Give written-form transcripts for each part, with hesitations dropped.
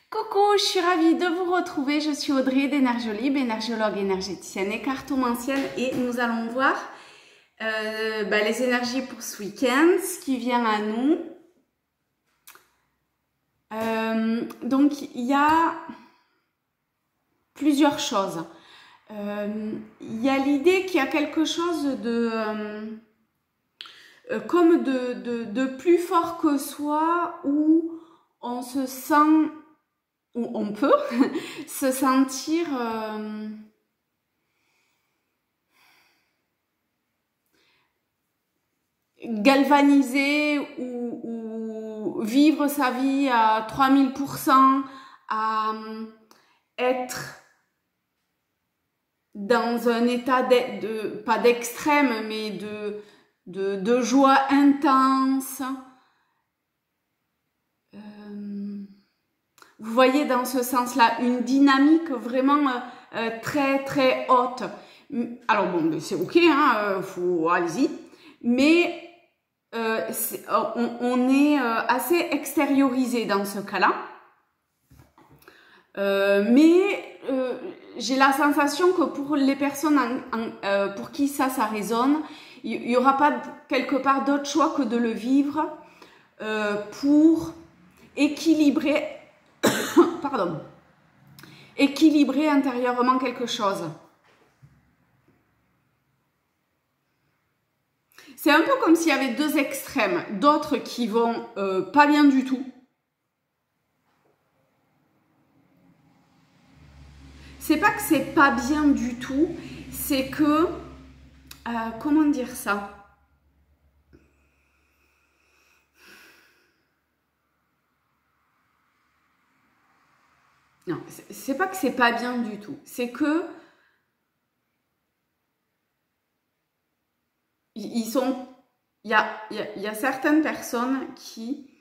Coucou, je suis ravie de vous retrouver. Je suis Audrey d'Énergiolib, énergiologue énergéticienne et cartomancienne, et nous allons voir les énergies pour ce week-end, ce qui vient à nous. Donc il y a plusieurs choses. Il y a l'idée qu'il y a quelque chose de comme de plus fort que soi, où on se sent, où on peut se sentir galvanisé ou vivre sa vie à 3000%, à être dans un état pas d'extrême, mais de joie intense. Vous voyez dans ce sens-là une dynamique vraiment très très haute. Alors bon, c'est ok, hein, allez-y, mais on est assez extériorisé dans ce cas-là. Mais j'ai la sensation que pour les personnes pour qui ça résonne, il n'y aura pas quelque part d'autre choix que de le vivre pour équilibrer, pardon, équilibrer intérieurement quelque chose. C'est un peu comme s'il y avait deux extrêmes, d'autres qui vont pas bien du tout. C'est pas que c'est pas bien du tout, c'est que, comment dire ça? Non, c'est pas que c'est pas bien du tout, c'est que il y a certaines personnes qui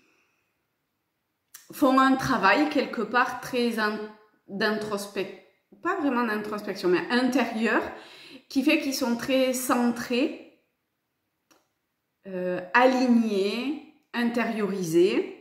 font un travail quelque part très d'introspection, pas vraiment d'introspection, mais intérieur, qui fait qu'ils sont très centrés, alignés, intériorisés.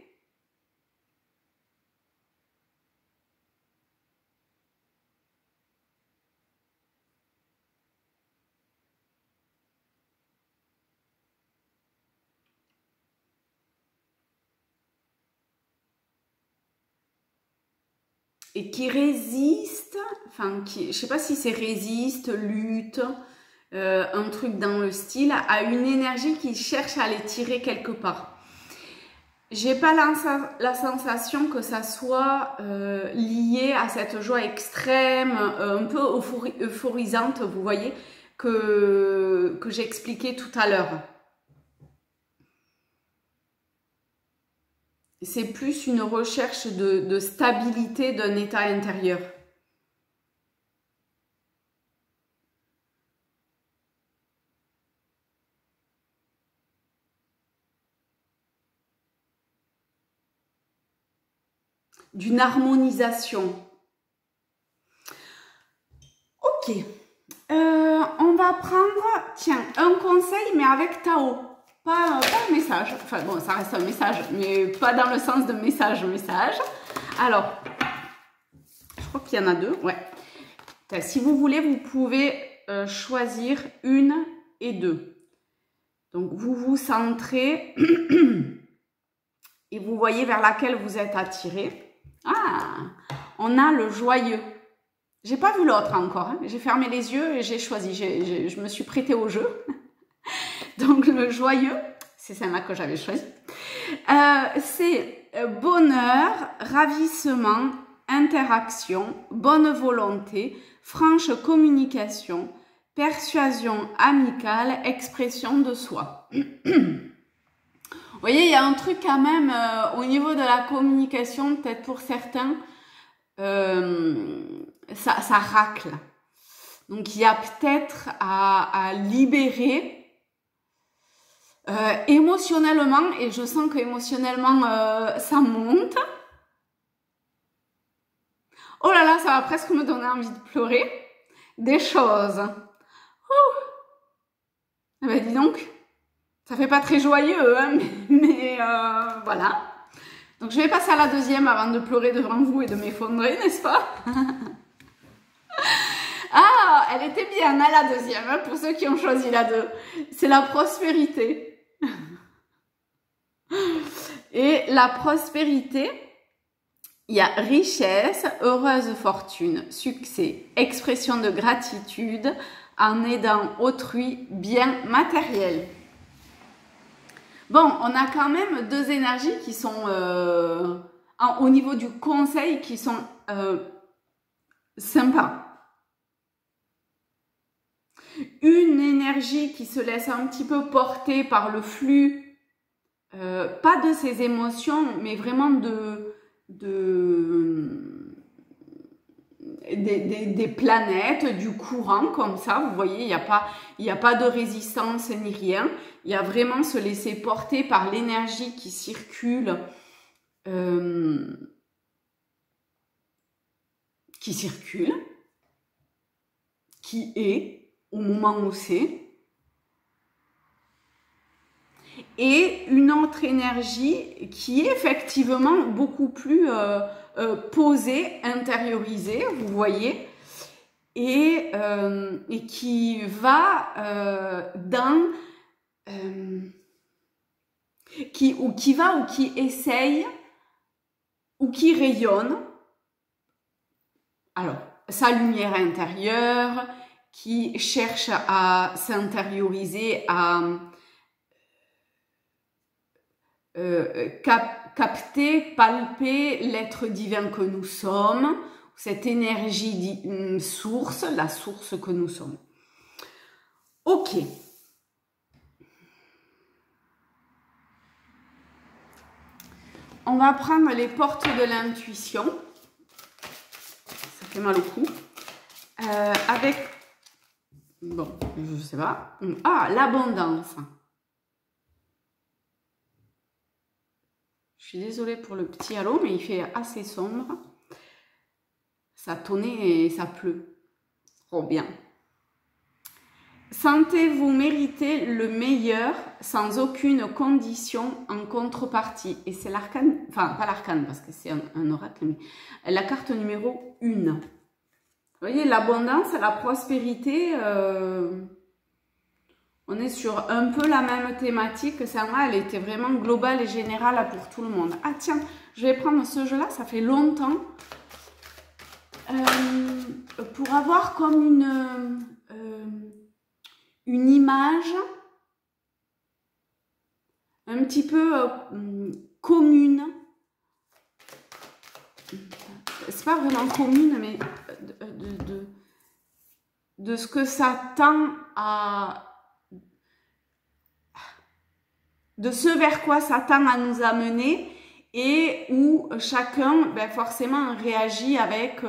Et qui résiste, enfin, je sais pas si c'est résiste, lutte, un truc dans le style, à une énergie qui cherche à les tirer quelque part. J'ai pas la sensation que ça soit lié à cette joie extrême, un peu euphorisante, vous voyez, que j'ai expliqué tout à l'heure. C'est plus une recherche de stabilité d'un état intérieur. D'une harmonisation. Ok. On va prendre, tiens, un conseil, mais avec Tao. Pas un message, enfin bon, ça reste un message, mais pas dans le sens de message. Alors, je crois qu'il y en a deux, ouais. Si vous voulez, vous pouvez choisir une et deux. Donc, vous vous centrez et vous voyez vers laquelle vous êtes attiré. Ah, on a le joyeux. J'ai pas vu l'autre encore, hein. J'ai fermé les yeux et j'ai choisi, je me suis prêtée au jeu. Donc le joyeux, c'est celle-là que j'avais choisi. C'est bonheur, ravissement, interaction, bonne volonté, franche communication, persuasion amicale, expression de soi. Vous voyez, il y a un truc quand même au niveau de la communication, peut-être pour certains, ça racle. Donc il y a peut-être à libérer émotionnellement, et je sens que émotionnellement ça monte. Oh là là, ça va presque me donner envie de pleurer. Des choses. Eh ben dis donc, ça fait pas très joyeux, hein, mais voilà. Donc je vais passer à la deuxième avant de pleurer devant vous et de m'effondrer, n'est-ce pas? Ah, elle était bien, hein, la deuxième, hein, pour ceux qui ont choisi la 2. C'est la prospérité. Et la prospérité, il y a richesse, heureuse fortune, succès, expression de gratitude en aidant autrui, bien matériel. Bon, on a quand même 2 énergies qui sont au niveau du conseil qui sont sympas. Une énergie qui se laisse un petit peu porter par le flux, pas de ses émotions, mais vraiment des planètes, du courant comme ça. Vous voyez, il n'y a pas de résistance ni rien. Il y a vraiment se laisser porter par l'énergie qui circule, qui est au moment où c'est. Et une autre énergie qui est effectivement beaucoup plus posée, intériorisée, vous voyez, et qui va qui essaye ou qui rayonne. Alors, sa lumière intérieure, qui cherche à s'intérioriser, à capter, palper l'être divin que nous sommes, cette énergie source, la source que nous sommes. Ok. On va prendre les portes de l'intuition. Ça fait mal au cou. Avec, bon, je sais pas. Ah, l'abondance. Je suis désolée pour le petit halo, mais il fait assez sombre. Ça tonnait et ça pleut. Trop bien. Sentez-vous mériter le meilleur sans aucune condition en contrepartie. Et c'est l'arcane, enfin pas l'arcane parce que c'est un oracle, mais la carte numéro 1. Vous voyez, l'abondance, la prospérité, on est sur un peu la même thématique. Celle-là, elle était vraiment globale et générale pour tout le monde. Ah tiens, je vais prendre ce jeu-là, ça fait longtemps. Pour avoir comme une image un petit peu commune. C'est pas vraiment commune, mais de ce que ça tend à... de ce vers quoi ça tend à nous amener et où chacun, ben forcément, réagit avec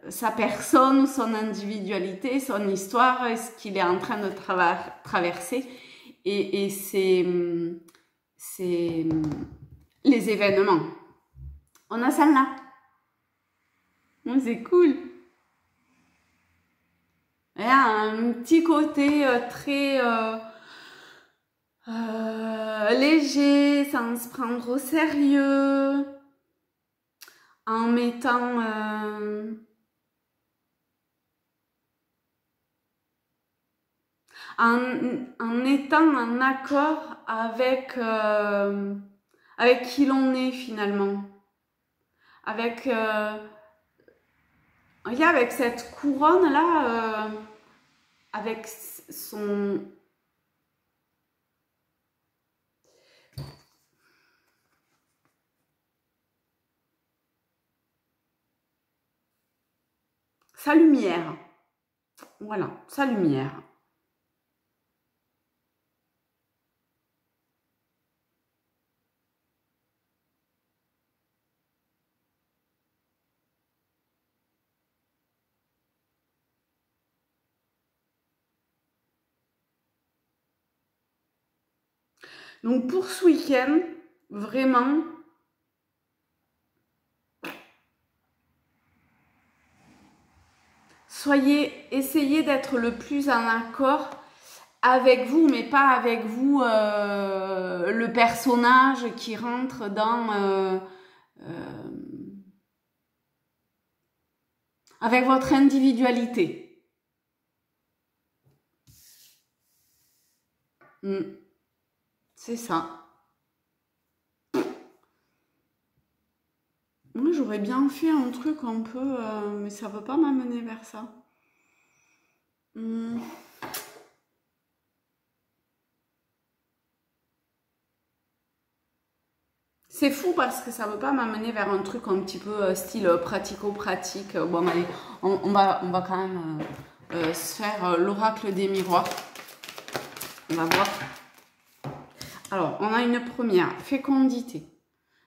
sa personne, son individualité, son histoire, et ce qu'il est en train de traverser. Et c'est les événements. On a celle-là. C'est cool. Il y a un petit côté très léger, sans se prendre au sérieux, en mettant en étant en accord avec qui l'on est finalement, avec avec cette couronne là, avec son sa lumière, voilà, sa lumière. Donc pour ce week-end, vraiment, essayez d'être le plus en accord avec vous, mais pas avec vous le personnage qui rentre dans... avec votre individualité. C'est ça. Moi, j'aurais bien fait un truc un peu... mais ça ne veut pas m'amener vers ça. C'est fou parce que ça ne veut pas m'amener vers un truc un petit peu style pratico-pratique. Bon, allez, on va quand même se faire l'oracle des miroirs. On va voir. Alors, on a une première, fécondité.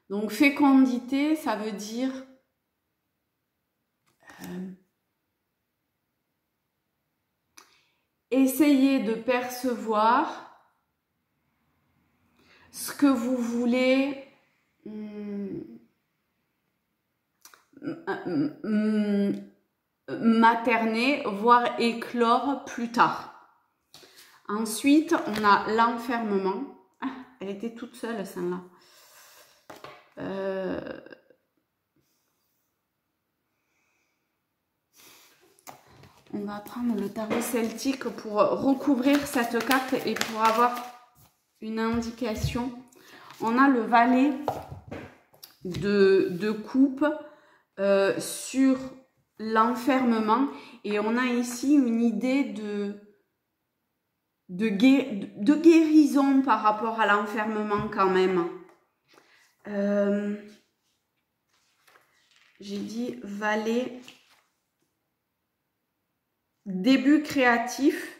Donc, fécondité, ça veut dire... essayez de percevoir ce que vous voulez materner, voire éclore plus tard. Ensuite, on a l'enfermement. Ah, elle était toute seule, celle-là. On va prendre le tarot celtique pour recouvrir cette carte et pour avoir une indication. On a le valet de coupe sur l'enfermement et on a ici une idée de guérison par rapport à l'enfermement quand même. J'ai dit valet, début créatif,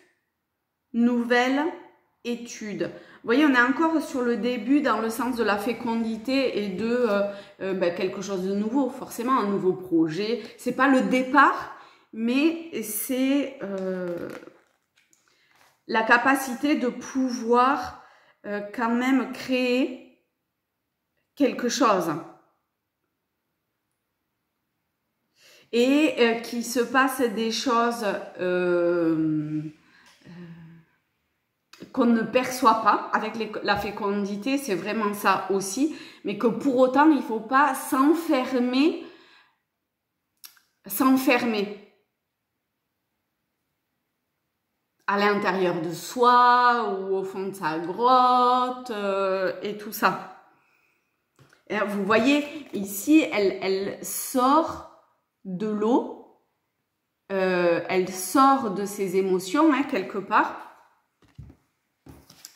nouvelle étude. Vous voyez, on est encore sur le début dans le sens de la fécondité et de quelque chose de nouveau, forcément un nouveau projet. C'est pas le départ, mais c'est la capacité de pouvoir quand même créer quelque chose. Et qu'il se passe des choses qu'on ne perçoit pas avec la fécondité, c'est vraiment ça aussi, mais que pour autant, il ne faut pas s'enfermer à l'intérieur de soi ou au fond de sa grotte et tout ça. Et vous voyez, ici, elle sort de l'eau, elle sort de ses émotions, hein, quelque part.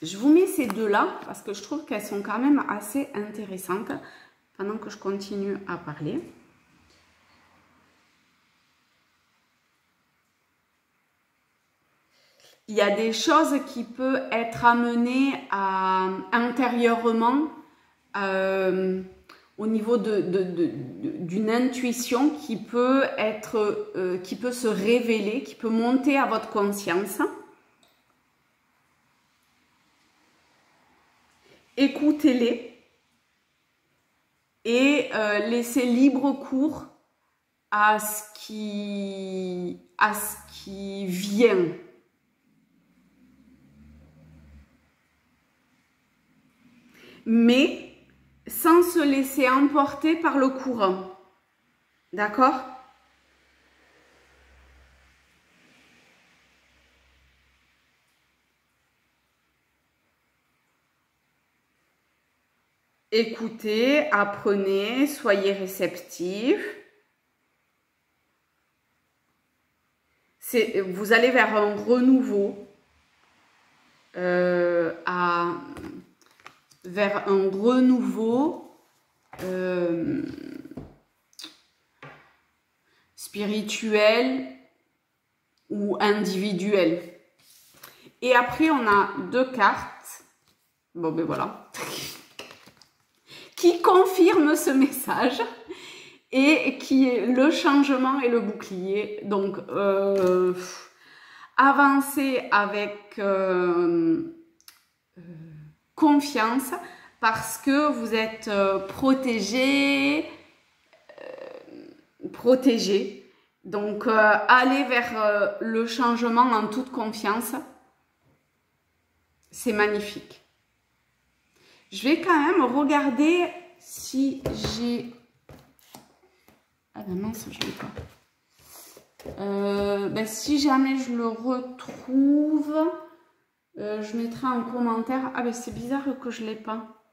Je vous mets ces deux-là parce que je trouve qu'elles sont quand même assez intéressantes pendant que je continue à parler. Il y a des choses qui peuvent être amenées intérieurement au niveau d'une intuition qui peut se révéler, qui peut monter à votre conscience. Écoutez-les et laissez libre cours à ce qui vient. Mais sans se laisser emporter par le courant. D'accord ? Écoutez, apprenez, soyez réceptifs. Vous allez vers un renouveau, vers un renouveau spirituel ou individuel. Et après, on a deux cartes. Bon, ben voilà. Qui confirme ce message et qui est le changement et le bouclier. Donc, avancez avec confiance parce que vous êtes protégé. Donc, allez vers le changement en toute confiance. c'est magnifique. Je vais quand même regarder si j'ai... Ah ben mince, je l'ai pas. Ben si jamais je le retrouve, je mettrai en commentaire. Ah ben c'est bizarre que je l'ai pas.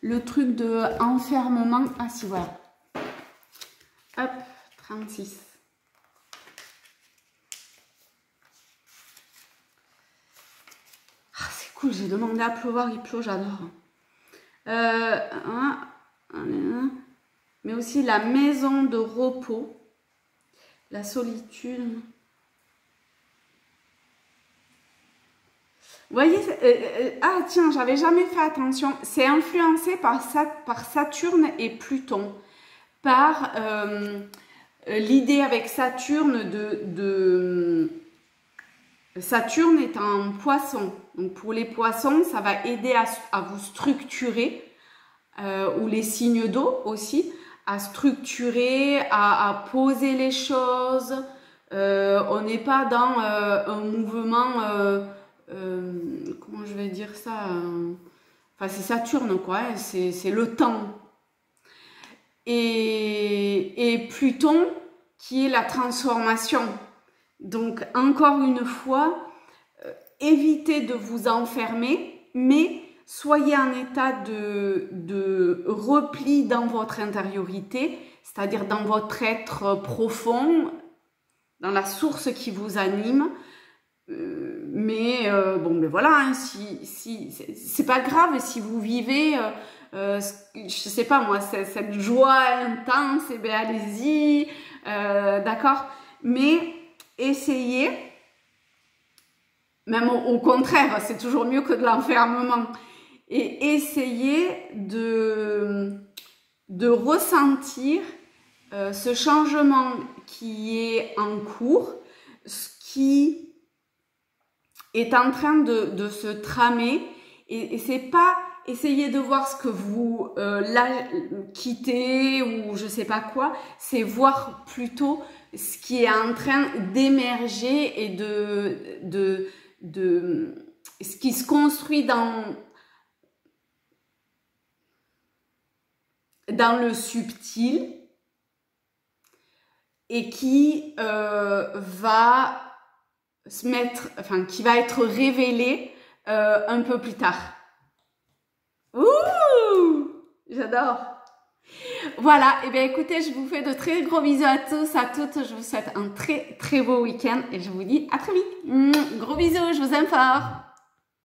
Le truc de enfermement. Ah si, voilà. Hop, 36. Ah, c'est cool, j'ai demandé à pleuvoir, il pleut, j'adore. Mais aussi la maison de repos, la solitude. Vous voyez, ah tiens, j'avais jamais fait attention. C'est influencé par Saturne et Pluton. Par l'idée avec Saturne Saturne est un poisson. Donc pour les poissons, ça va aider à vous structurer, ou les signes d'eau aussi, à structurer, à poser les choses. On n'est pas dans un mouvement, comment je vais dire ça, enfin c'est Saturne quoi, hein, c'est le temps. Et Pluton qui est la transformation. Donc encore une fois, évitez de vous enfermer, mais soyez en état de repli dans votre intériorité, c'est-à-dire dans votre être profond, dans la source qui vous anime. Bon, mais voilà, hein, c'est pas grave si vous vivez, je sais pas moi, cette joie intense, et bien allez-y, d'accord, mais essayez, même au contraire, c'est toujours mieux que de l'enfermement, et essayez de ressentir ce changement qui est en cours, ce qui est en train de se tramer, et c'est pas essayer de voir ce que vous quittez ou je sais pas quoi, c'est voir plutôt ce qui est en train d'émerger et ce qui se construit dans le subtil et qui va se mettre, enfin qui va être révélé un peu plus tard. Ouh, j'adore. Voilà, et bien écoutez, je vous fais de très gros bisous à tous, à toutes. Je vous souhaite un très très beau week-end et je vous dis à très vite. Gros bisous, je vous aime fort.